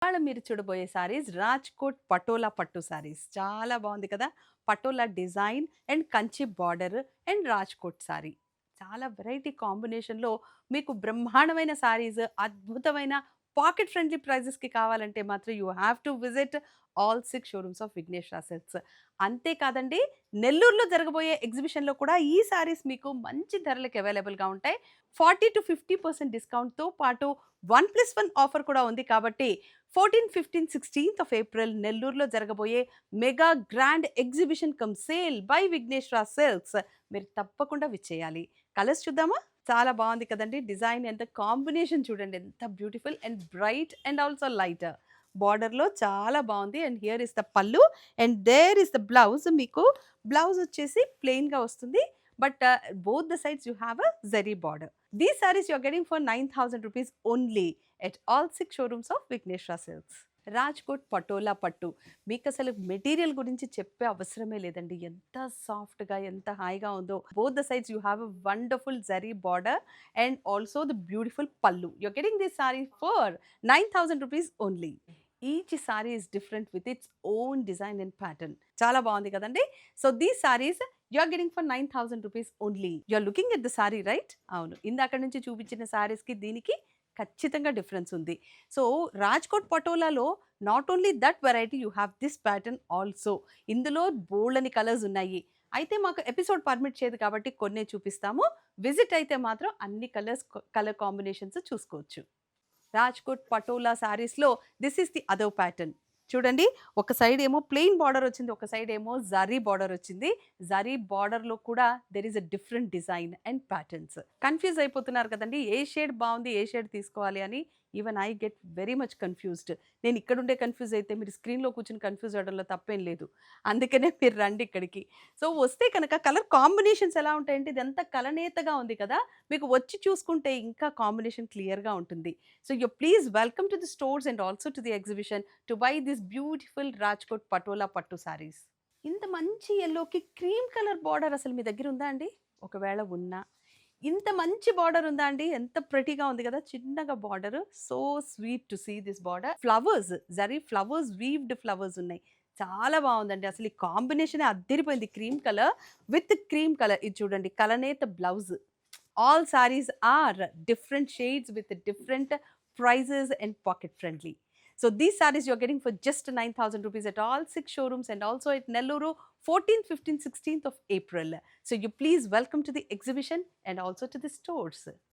ఇవాళ మీరు చూడబోయే సారీస్ రాజ్‌కోట్ పటోలా పట్టు సారీస్. చాలా బావుంది కదా! Patola design and Kanchi border and Rajkot sorry. చాలా వెరైటీ కాంబినేషన్‌లో మీకు బ్రహ్మాండమైన సారీస్, అద్భుతమైన పాకెట్ ఫ్రెండ్లీ ప్రైజెస్‌కి కావాలంటే మాత్రం you have to visit all 6 showrooms of Vighneshwara Silks. అంతే కాదండి, నెల్లూరులో జరగబోయే ఎగ్జిబిషన్‌లో కూడా ఈ సారీస్ మీకు మంచి ధరలకి అవైలబుల్‌గా ఉంటాయి. 40-50% డిస్కౌంట్‌తో పాటు 1+1 ఆఫర్ కూడా ఉంది కాబట్టి 14, 15, 16th ఆఫ్ ఏప్రిల్ నెల్లూరులో జరగబోయే mega grand exhibition cum sale by Vighneshwara Silks మీరు తప్పకుండా విచ్చేయాలి. కలర్స్ చూద్దామా? చాలా బాగుంది కదండి. డిజైన్ అండ్ కాంబినేషన్ చూడండి ఎంత beautiful and bright and also light. బార్డర్లో చాలా బాగుంది and here is the pallu and there is the blouse. మీకు బ్లౌజ్ వచ్చేసి ప్లెయిన్గా వస్తుంది. But both the sides you have a zari border. These saris you are getting for 9,000 rupees only at all 6 showrooms of Vighneshwara Silks. Rajkot Patola pattu. మీకసలు material గురించి చెప్పే అవసరమే లేదండి. ఎంత సాఫ్ట్‌గా, ఎంత హాయిగా ఉందో. Both the sides you have a wonderful zari border and also the beautiful pallu. You are getting this sari for 9,000 rupees only. Each sari is different with its own design and pattern. చాలా బాగుంది కదండీ! So these saris you are getting for 9,000 rupees only. You are looking at the sari right? అవును. ఇందాక నుంచి చూపించిన సారీస్‌కి దీనికి ఖచ్చితంగా డిఫరెన్స్ ఉంది. సో రాజ్‌కోట్ పటోలాలో not only that variety you have this pattern also. ఇందులో బోలెడన్ని కలర్స్ ఉన్నాయి. అయితే మాకు ఎపిసోడ్ పర్మిట్ చేయదు కాబట్టి కొన్నే చూపిస్తాము. విజిట్ అయితే మాత్రం అన్ని కలర్ కాంబినేషన్స్ చూసుకోవచ్చు. రాజ్‌కోట్ పటోలా సారీస్‌లో this is the other pattern. చూడండి, ఒక సైడ్ ఏమో ప్లెయిన్ బార్డర్ వచ్చింది. ఒక సైడ్ ఏమో జరీ బార్డర్ వచ్చింది. జరీ బార్డర్‌లో కూడా there is a different design and patterns. Confuse అయిపోతున్నారు కదండీ! ఏ షేడ్ బావుంది, ఏ షేడ్ తీసుకోవాలి అని. Even I get very much confused. నేను ఇక్కడుండే కన్‌ఫ్యూజ్ అయితే మీరు స్క్రీన్‌లో కూర్చొని కన్‌ఫ్యూజ్ అవ్వడంలో తప్పేం లేదు. అందుకనే మీరు రండి ఇక్కడికి. సో వస్తే కనుక కలర్ కాంబినేషన్స్ ఎలా ఉంటాయంటే ఇదంతా కలనేతగా ఉంది కదా! మీకు వచ్చి చూసుకుంటే ఇంకా కాంబినేషన్ క్లియర్‌గా ఉంటుంది. So you please welcome to the stores and also to the exhibition to buy this beautiful Rajkot Patola Pattu sarees. ఇంత మంచి యెల్లోకి క్రీమ్ కలర్ బార్డర్ అసలు మీ దగ్గర ఉందా అండి? ఒకవేళ ఉన్నా, ఇంత మంచి బార్డర్ ఉందా అండి? ఎంత ప్రెటీగా ఉంది కదా! చిన్నగా border. So sweet to see this border. Flowers, zari flowers, weaved flowers ఉన్నాయి. చాలా బావుందండి. అసలు ఈ కాంబినేషనే అద్దిరిపోయింది. Cream colour with cream colour. ఇది చూడండి, కలనేత blouse. All sarees are different shades with different prices and pocket friendly. So these sarees you're getting for just 9,000 rupees at all 6 showrooms and also at Nelluru 14th, 15th, 16th of April. So you please welcome to the exhibition and also to the stores.